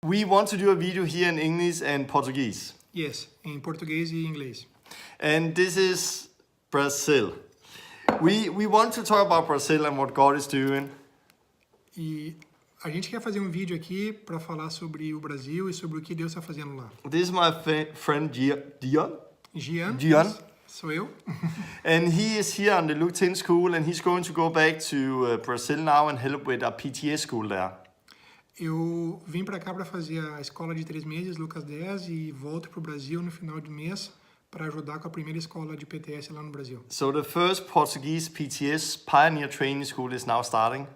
We want to do a video here in English and Portuguese. Yes, em português e inglês. And this is Brazil. We want to talk about Brazil and what God is doing. E a gente quer fazer um vídeo aqui para falar sobre o Brasil e sobre o que Deus está fazendo lá. This is my friend Dion. Gian. Sou eu. And he is here on the Luke 10 school and he's going to go back to Brazil now and help with a PTS school there. Eu vim para cá para fazer a escola de 3 meses, Lucas 10, e volto para o Brasil no final do mês para ajudar com a primeira escola de PTS lá no Brasil. So the first Portuguese PTS Pioneer Training School is now starting.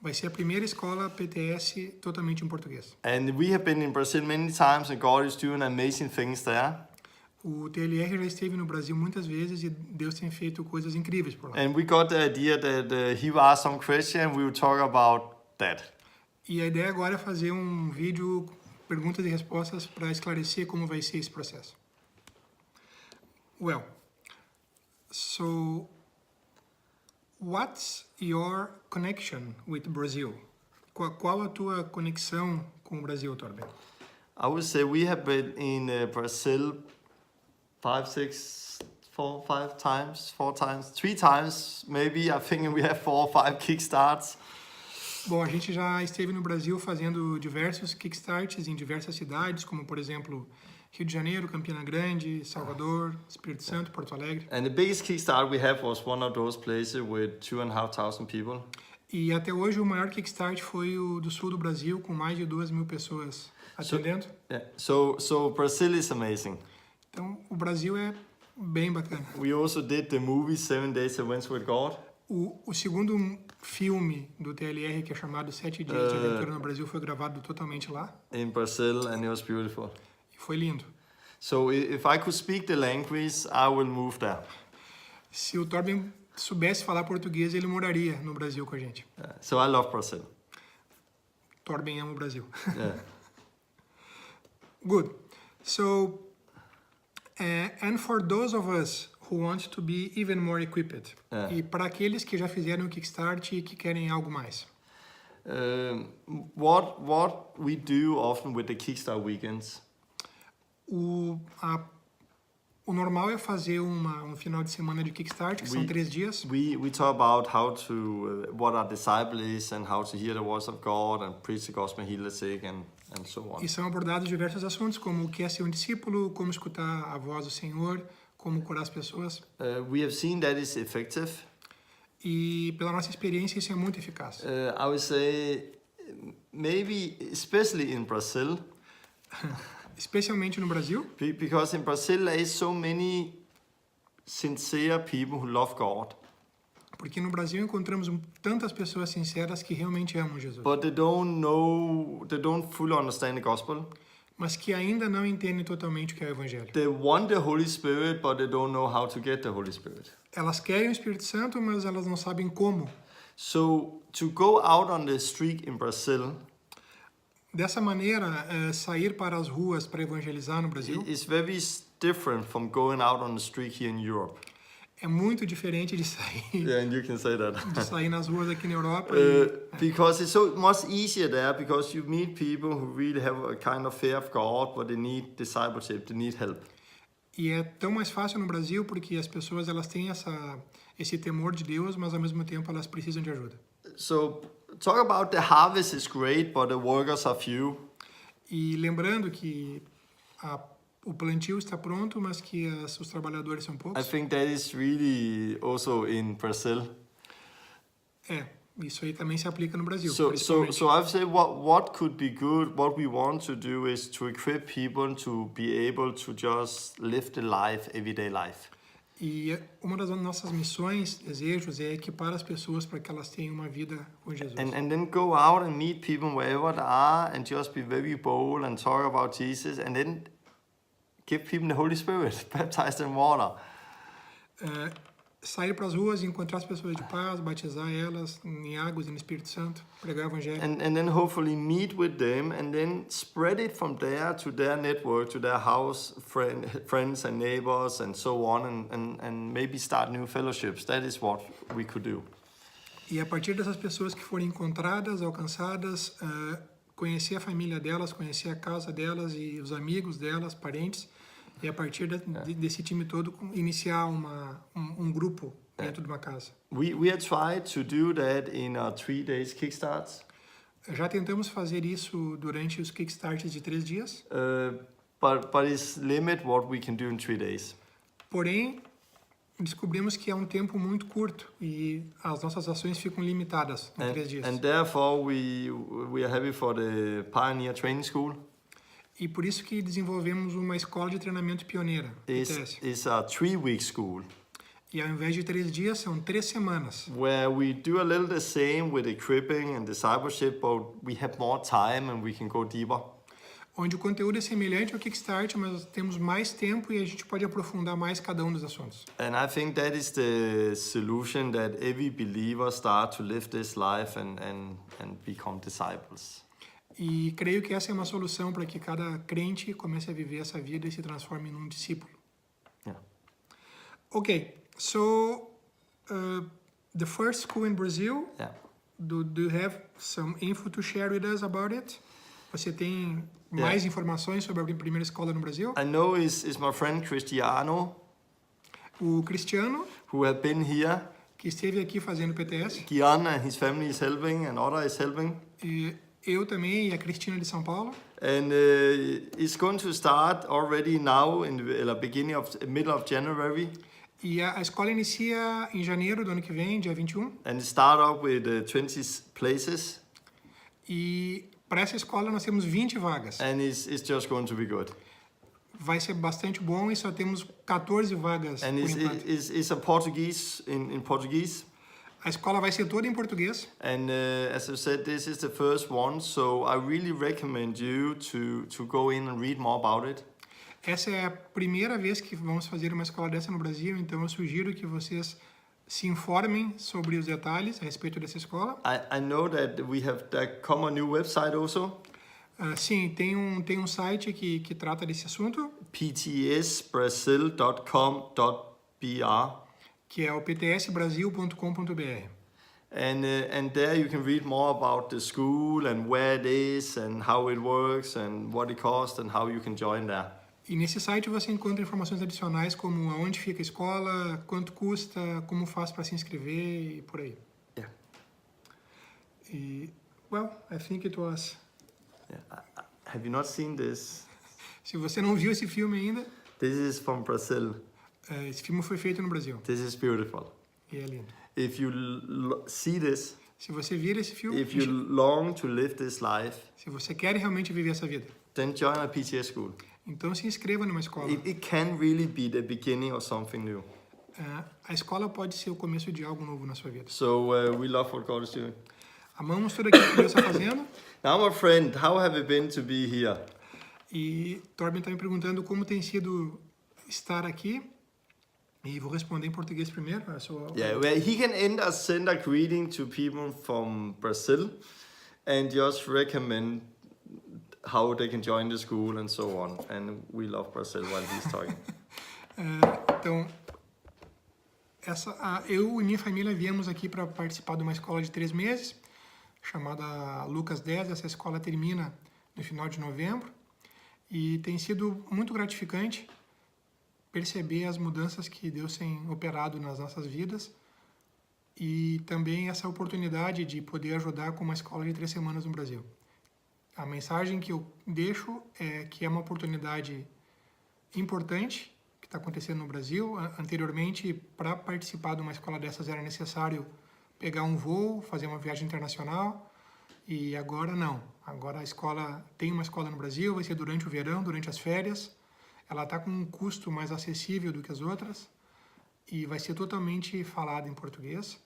Vai ser a primeira escola PTS totalmente em português. And we have been in Brazil many times and God is doing amazing things there. O TLR já esteve no Brasil muitas vezes e Deus tem feito coisas incríveis por lá. And we got the idea that he will ask some question and we will talk about that. E a ideia agora é fazer um vídeo, perguntas e respostas, para esclarecer como vai ser esse processo. Well, so what's your connection with Brazil? Qual a tua conexão com o Brasil, Torben? I would say we have been in Brazil 3 times, maybe. I think we have 4 or 5 kickstarts. Bom, a gente já esteve no Brasil fazendo diversos kickstarts em diversas cidades, como, por exemplo, Rio de Janeiro, Campina Grande, Salvador, Espírito Santo, Porto Alegre. And the biggest kickstart we have was one of those places with 2,500 people. E até hoje o maior kickstart foi o do sul do Brasil, com mais de 2.000 pessoas atendendo. So Brazil is amazing. Então, o Brasil é bem bacana. We also did the movie 7 Days Adventure with God. O segundo filme do TLR, que é chamado 7 Dias de Aventura no Brasil, foi gravado totalmente lá. In Brazil, and it was beautiful. E foi lindo. So if I could speak the language, I will move there. Se o Torben soubesse falar português, ele moraria no Brasil com a gente. So I love Brazil. Torben ama o Brasil. Yeah. Good. So, and for those of us who want to be even more equipped, e para aqueles que já fizeram o Kickstart e que querem algo mais. What we do often with the Kickstart weekends. O normal é fazer um final de semana de Kickstart, que são 3 dias. We talk about how to, what a disciple is and how to hear the voice of God and preach the gospel, heal the sick and so on. E são abordados diversos assuntos, como o que é ser um discípulo, como escutar a voz do Senhor, como curar as pessoas. We have seen that is effective. E pela nossa experiência isso é muito eficaz. I would say maybe especially in Brazil. Especialmente no Brasil. Because in Brazil there is so many sincere people who love God. Porque no Brasil encontramos tantas pessoas sinceras que realmente amam Jesus. But they don't fully understand the gospel. Mas que ainda não entendem totalmente o que é o Evangelho. They want the Holy Spirit, but they don't know how to get the Holy Spirit. Elas querem o Espírito Santo, mas elas não sabem como. So to go out on the street in Brazil. Dessa maneira, sair para as ruas para evangelizar no Brasil. It's very different from going out on the street here in Europe. É muito diferente de sair. Yeah, and you can say that. De sair nas ruas aqui na Europa. Because it's so much easier there, because you meet people who really have a kind of fear of God, but they need discipleship, they need help. E é tão mais fácil no Brasil porque as pessoas elas têm esse temor de Deus, mas ao mesmo tempo elas precisam de ajuda. So talk about the harvest is great, but the workers are few. E lembrando que o plantio está pronto, mas que os trabalhadores são poucos. I think that is really also in Brazil. Isso aí também se aplica no Brasil. So I've said what could be good, what we want to do is to equip people to be able to just live the life, everyday life. E uma das nossas missões, desejos, é equipar as pessoas para que elas tenham uma vida com Jesus. And then go out and meet people wherever they are and just be very bold and talk about Jesus and then give people the Holy Spirit, baptize them in water. Sair para as ruas e encontrar as pessoas de paz, batizar elas em águas e no Espírito Santo, pregar o Evangelho. And then hopefully meet with them and then spread it from there to their network, to their house, friends and neighbors and so on, and maybe start new fellowships. That is what we could do. E a partir dessas pessoas que forem encontradas, alcançadas, conhecer a família delas, conhecer a casa delas e os amigos delas, parentes, e a partir desse time todo iniciar um grupo dentro de uma casa. We have tried to do that in our 3 days kickstarts. Já tentamos fazer isso durante os kickstarts de 3 dias, But it's limit what we can do in 3 days. porém descobrimos que é um tempo muito curto e as nossas ações ficam limitadas em 3 dias. And therefore we are happy for the Pioneer Training School. E por isso que desenvolvemos uma escola de treinamento pioneira, PTS. It's a 3-week school E ao invés de 3 dias, são 3 semanas. where we do a little the same with equipping and discipleship, but we have more time and we can go deeper. Onde o conteúdo é semelhante ao Kickstart, mas temos mais tempo e a gente pode aprofundar mais cada um dos assuntos. And I think that is the solution, that every believer start to live this life and become disciples. E creio que essa é uma solução para que cada crente comece a viver essa vida e se transforme num discípulo. Yeah. Okay, so the first school in Brazil, Yeah. do you have some info to share with us about it? Você tem mais informações sobre a primeira escola no Brasil? I know is my friend Cristiano, O Cristiano, who have been here. que esteve aqui fazendo PTS, Gian and his family is helping, and Otter is helping. e eu também e a Cristina de São Paulo. And it's going to start already now in the beginning of middle of January, E a escola inicia em janeiro do ano que vem, dia 21. and start up with 20 places, E para essa escola nós temos 20 vagas. and it's just going to be good. Vai ser bastante bom e só temos 14 vagas And por enquanto. it's a Portuguese in Portuguese. A escola vai ser toda em português. And as I said, this is the first one, so I really recommend you to go in and read more about it. Essa é a primeira vez que vamos fazer uma escola dessa no Brasil, então eu sugiro que vocês se informem sobre os detalhes a respeito dessa escola. I know that there come a new website also, Sim, tem um site que trata desse assunto, ptsbrasil.com.br. que é o ptsbrasil.com.br. And there you can read more about the school and where it is and how it works and what it costs and how you can join there. E nesse site você encontra informações adicionais como aonde fica a escola, quanto custa, como faz para se inscrever e por aí. Yeah. E, well, I think it was. Yeah. Have you not seen this? Se você não viu esse filme ainda, This is from Brazil. esse filme foi feito no Brasil. This is beautiful. E é lindo. If you see this, Se você vir esse filme, if you long to live this life, se você quer realmente viver essa vida, then join a PTS school. então se inscreva numa escola. It can really be the beginning of something new. A escola pode ser o começo de algo novo na sua vida. So we love what God is doing. Amamos tudo aquilo que Deus está fazendo. Now, my friend, how have it been to be here? E Torben está me perguntando como tem sido estar aqui. E vou responder em português primeiro. Yeah, well, he can send a greeting to people from Brazil and just recommend how they can join the school and so on. And we love Brazil while he's talking. Então, eu e minha família viemos aqui para participar de uma escola de 3 meses, chamada Lucas 10. Essa escola termina no final de novembro. E tem sido muito gratificante perceber as mudanças que Deus tem operado nas nossas vidas e também essa oportunidade de poder ajudar com uma escola de 3 semanas no Brasil. A mensagem que eu deixo é que é uma oportunidade importante que está acontecendo no Brasil. Anteriormente, para participar de uma escola dessas era necessário pegar um voo, fazer uma viagem internacional, e agora não. Agora a escola tem uma escola no Brasil, vai ser durante o verão, durante as férias. Ela está com um custo mais acessível do que as outras e vai ser totalmente falada em português.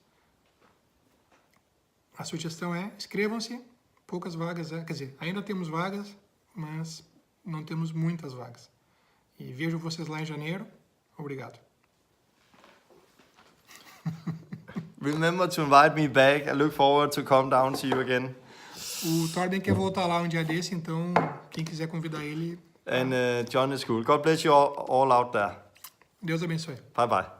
A sugestão é, inscrevam-se, poucas vagas, quer dizer, ainda temos vagas, mas não temos muitas vagas. E vejo vocês lá em janeiro. Obrigado. Remember to invite me back. I look forward to come down to you again. O Torben quer voltar lá um dia desse, então quem quiser convidar ele... And join the school. God bless you all out there. Deus abençoe. Bye bye.